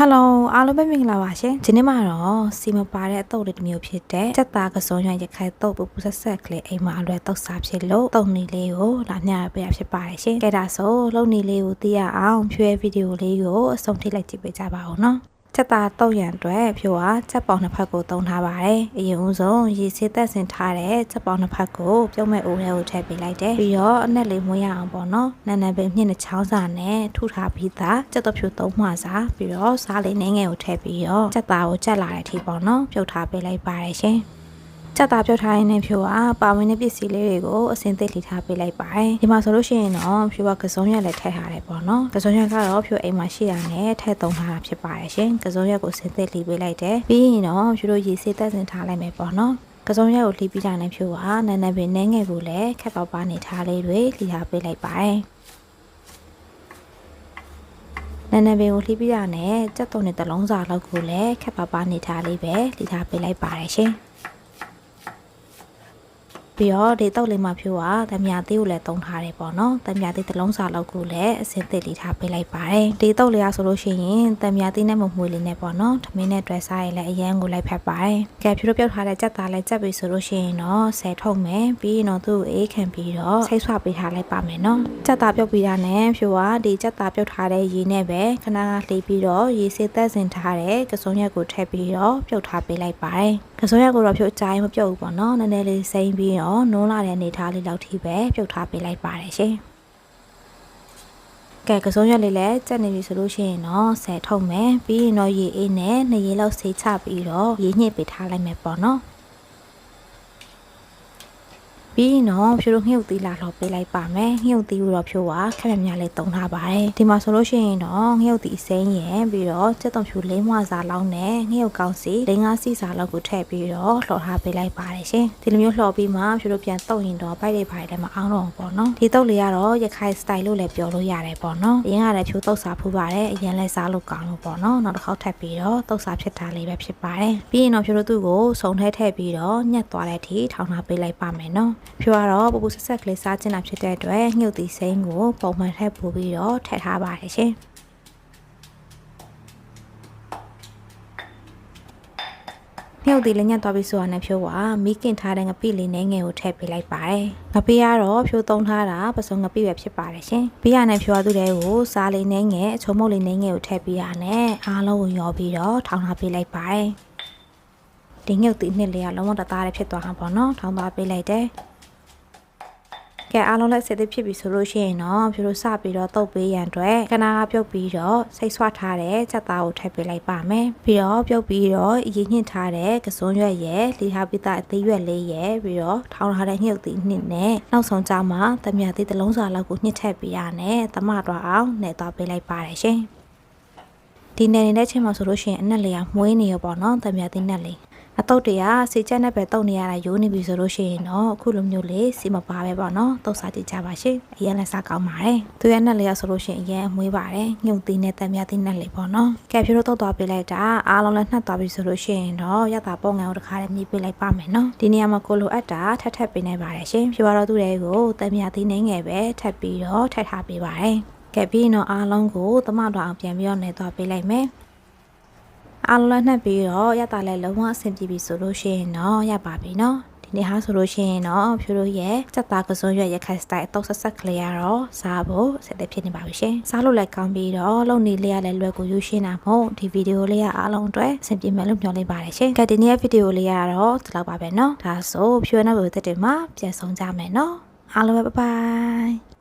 Hello အားလုံးပဲမင်္ဂလာပါရှင်ဒီနေ့မှာတော့စီမပါတဲ့အတုပ်လေးတစ်မျိုးဖြစ်တဲ့စက်သားကစုံရွှံရခိုင်တုပ်ပူဆက်ဆက်ကလေးအိမ်မှာအလွယ်တုပ်စားဖြစ်လို့တုပ်နေလေးကိုလာမျှပေးရဖြစ်ပါတယ်ရှင်ကဲဒါဆိုလုံနေလေးကိုသိရအောင်ဖြွဲဗီဒီယိုလေးကိုအဆုံးထိလိုက်ကြည့်ပေးကြပါဦးနော်ချက်သားတုပ်ရန်အတွက်ဖြိုးဟာချက်ပေါင်းနှစ်ဖက်ကိုသုံးထားပါတယ်အရင်ဦးဆုံးရေဆေးသက်ဆင်ထားတဲ့ချက်ပေါင်းနှစ်ဖက်ကိုပြုံးမဲ့အိုးထဲကိုထည့်ပေးလိုက်တယ်ပြီးတော့အနက်လေးမွေးရအောင်ပေါ့နော်နန်းနန်းပဲမြင့်တဲ့ချောင်းစာနဲ့ထုထားပြီးသားချက်တော့ဖြိုးသုံးမှစာပြီးတော့စားလေးနည်းငယ်ကိုထည့်ပြီးတော့ချက်သားကိုချက်လာတဲ့အထိပေါ့နော်ပြုတ်ထားပေးလိုက်ပါတယ်ရှင်ချက်သားပြုတ်ထားရင်းဖြိုးကပါဝင်တဲ့ပစ္စည်းလေးတွေကိုအစင်သိလှီထားပေးလိုက်ပါတယ်ဒီမှာဆိုလို့ရှိရင်တော့ဖြိုးကကစုံရက်လည်းထည့်ထားတယ်ပေါ့နော်ကစုံရက်ကတော့ဖြိုးအိမ်မှာရှိရနဲ့ထည့်သုံးထားတာဖြစ်ပါတယ်ရှင်ကစုံရက်ကိုစင်သိလှီပေးလိုက်တယ်ပြီးရင်တော့ဖြိုးတို့ရေစေးသက်စင်ထားလိုက်မယ်ပေါ့နော်ကစုံရက်ကိုလှီပြီးတာနဲ့ဖြိုးကနန်းနန်းပင်နှဲငယ်ကိုလည်းခက်ပေါပါနေထားလေးတွေလှီထားပေးလိုက်ပါတယ်နန်းနန်းပင်ကိုလှီပြီးတာနဲ့ကြက်သွန်နဲ့တလုံးစာလောက်ကိုလည်းခက်ပေါပါနေထားလေးပဲလှီထားပေးလိုက်ပါတယ်ရှင်ပြီးတော့ဒီတုပ်လေးမှာဖြိုးကတမယာသေးကိုလည်းတုံးထားတယ်ပေါ့နော်တမယာသေးတစ်လုံးစာလောက်ကိုလည်းအစင်သစ်လေးထားပေးလိုက်ပါတယ်ဒီတုပ်လေးကဆိုလို့ရှိရင်တမယာသေးနဲ့မမွှေးလေးနဲ့ပေါ့နော်ထမင်းနဲ့တွဲစားရင်လည်းအရန်ကိုလိုက်ဖက်ပါတယ်ကဲဖြိုးတို့ပြုတ်ထားတဲ့ကြက်သားလည်းကြက်ပြီဆိုလို့ရှိရင်တော့ဆယ်ထုတ်မယ်ပြီးရင်တော့သူ့ကိုအေးခံပြီးတော့ဆိတ်ဆွပေးထားလိုက်ပါမယ်နော်ကြက်သားပြုတ်ပြီးတာနဲ့ဖြိုးကဒီကြက်သားပြုတ်ထားတဲ့ရေနဲ့ပဲခဏကလှီးပြီးတော့ရေစေးသက်စင်ထားတဲ့ကစုံရက်ကိုထည့်ပြီးတော့ပြုတ်ထားပေးလိုက်ပါတယ်ကစုံရက်ကိုတော့ဖြိုးအကြိုင်းမပြုတ်ဘူးပေါ့နော်နည်းနည်းလေးစိမ့်ပြီးတော့နုံးလာတဲ့အနေထားလေးလောက်ထိပဲပြုတ်ထားပေးလိုက်ပါတယ်ရှင်ကဲကစုံရက်လေးလည်းကြက်နေပြီဆိုလို့ရှိရင်တော့ဆယ်ထုတ်မယ်ပြီးရင်တော့ရေအေးနဲ့2ရေလောက်ဆေးချပြီးတော့ရေညှစ်ပေးထားလိုက်မယ်ပေါ့နော်ပြီးရင်တော့ဖြိုးတို့ငှုပ်သီးလာတော့ပေးလိုက်ပါမယ်ငှုပ်သီးကိုတော့ဖြိုးကခက်မြများလေးတုံးထားပါတယ်ဒီမှာဆိုလို့ရှိရင်တော့ငှုပ်သီးစိမ်းရယ်ပြီးတော့ကြက်သွန်ဖြိုးလေးမွှာစာလောက်နဲ့ငှုပ်ကောင်းစီ5စီစာလောက်ကိုထည့်ပြီးတော့လှော်ထားပေးလိုက်ပါတယ်ရှင်ဒီလိုမျိုးလှော်ပြီးမှဖြိုးတို့ပြန်တုံရင်တော့ပိုက်လေးဖိုင်လည်းမအောင်တော့ဘူးပေါ့နော်ဒီတုပ်လေးကတော့ရခိုင်စတိုင်လို့လည်းပြောလို့ရတယ်ပေါ့နော်အရင်ကလည်းဖြိုးတုပ်စာဖူးပါတယ်အရင်လည်းစားလို့ကောင်းလို့ပေါ့နော်နောက်တစ်ခေါက်ထပ်ပြီးတော့တုပ်စာဖြစ်တာလေးပဲဖြစ်ပါတယ်ပြီးရင်တော့ဖြိုးတို့သူ့ကိုစုံထဲထည့်ပြီးတော့ညှက်သွားတဲ့အထိထောင်ထားပေးလိုက်ပါမယ်နော်ဖြိုးကတော့ပူပူဆက်ဆက်ကလေးစားချင်တာဖြစ်တဲ့အတွက်ငှုပ်သီးစိမ်းကိုပုံမှန်ထည့်ပို့ပြီးတော့ထည့်ထားပါတယ်ရှင်ငှုပ်သီးလေးညက်သွားပြီးဆိုတာနဲ့ဖြိုးကမီးကင်ထားတဲ့ငပိလေးနဲ့ငယ်ကိုထည့်ပေးလိုက်ပါတယ်ငပိကတော့ဖြိုးသုံးထားတာပစုံငပိပဲဖြစ်ပါတယ်ရှင်ပြီးရနဲ့ဖြိုးကသူ့တဲ့ကိုစားလေးနဲ့ငယ်အချုံမုတ်လေးနဲ့ငယ်ကိုထည့်ပေးရနဲ့အားလုံးကိုရောပြီးတော့ထောင်ထားပေးလိုက်ပါတယ်ဒီငှုပ်သီးနှစ်လေးကလုံးဝတသားလေးဖြစ်သွားအောင်ပေါ့နော်ထောင်ထားပေးလိုက်တယ်ကဲအားလုံးလက်စစ်သေးဖြစ်ပြီဆိုလို့ရှိရင်တော့ဖြိုးတို့စပြီးတော့တုပ်ပေးရန်အတွက်ခဏကပြုတ်ပြီးတော့ဆိတ်ဆွထားတဲ့ချက်သားကိုထည့်ပေးလိုက်ပါမယ်ပြီးတော့ပြုတ်ပြီးတော့ရေညှစ်ထားတဲ့ကစွန်းရွက်ရယ်လှီထားပြီးသားအသေးရွက်လေးရယ်ပြီးတော့ထောင်းထားတဲ့ငှုပ်သီးနှစ်နဲ့နောက်ဆုံးကြမှာတမယာသေးတစ်လုံးစာလောက်ကိုညှစ်ထည့်ပေးရနဲ့သမတော့အောင်နဲ့သွားပေးလိုက်ပါတယ်ရှင်ဒီနယ်နေတဲ့ချိန်မှာဆိုလို့ရှိရင်အနက်လေးကမွေးနေရပေါ့နော်တမယာသေးနဲ့လေးအတုတ်တွေကစီချက်နဲ့ပဲတုတ်နေရတာရိုးနေပြီဆိုလို့ရှိရင်တော့အခုလိုမျိုးလေးစီမပါပဲပေါ့နော်တုတ်စားကြည့်ကြပါရှင်အရင်လည်းစားကောင်းပါတယ်သူရဲ့နဲ့လေးရဆိုလို့ရှိရင်အရင်အမွေးပါတယ်ညှုပ်သီးနဲ့တံမြသီးနဲ့လေးပေါ့နော်ကဲဖြိုးတို့တုတ်သွားပေးလိုက်တာအားလုံးလည်းနှက်သွားပြီဆိုလို့ရှိရင်တော့ရတာပုံငံကိုတစ်ခါလေးမြည်ပေးလိုက်ပါမယ်နော်ဒီနေရာမှာကိုလိုအပ်တာထပ်ပေးနေပါတယ်ရှင်ဖြိုးကတော့သူ့တွေကိုတံမြသီးနဲ့ငယ်ပဲထပ်ပြီးတော့ထပ်ထားပေးပါတယ်ကဲပြီးတော့အားလုံးကိုသမတော်အောင်ပြန်ပြီးတော့နေသွားပေးလိုက်မယ်အားလုံးနှက်ပြီးတော့ရတာလည်းလုံးဝအဆင်ပြေပြီဆိုလို့ရှိရင်တော့ရပါပြီနော်ဒီနေ့ဟာဆိုလို့ရှိရင်တော့ဖြိုးတို့ရဲ့စက်သားကစုံရွက်ရခိုင်စတိုင်အတုပ်ဆက်ဆက်ကလေးရတော့စားဖို့စက်တဲ့ဖြစ်နေပါပြီရှင်စားလို့လည်းကောင်းပြီးတော့လုံနေလေးရလည်းလွယ်ကူယူရှင်းတာမို့ဒီဗီဒီယိုလေးကအားလုံးအတွက်အဆင်ပြေမယ်လို့မျှော်လင့်ပါတယ်ရှင်ကဲဒီနေ့ဗီဒီယိုလေးကတော့ဒီလောက်ပါပဲနော်ဒါဆိုဖြိုးနဲ့ဘယ်လိုတက်တယ်မှာပြန်ဆောင်ကြမယ်နော်အားလုံးပဲဘိုင်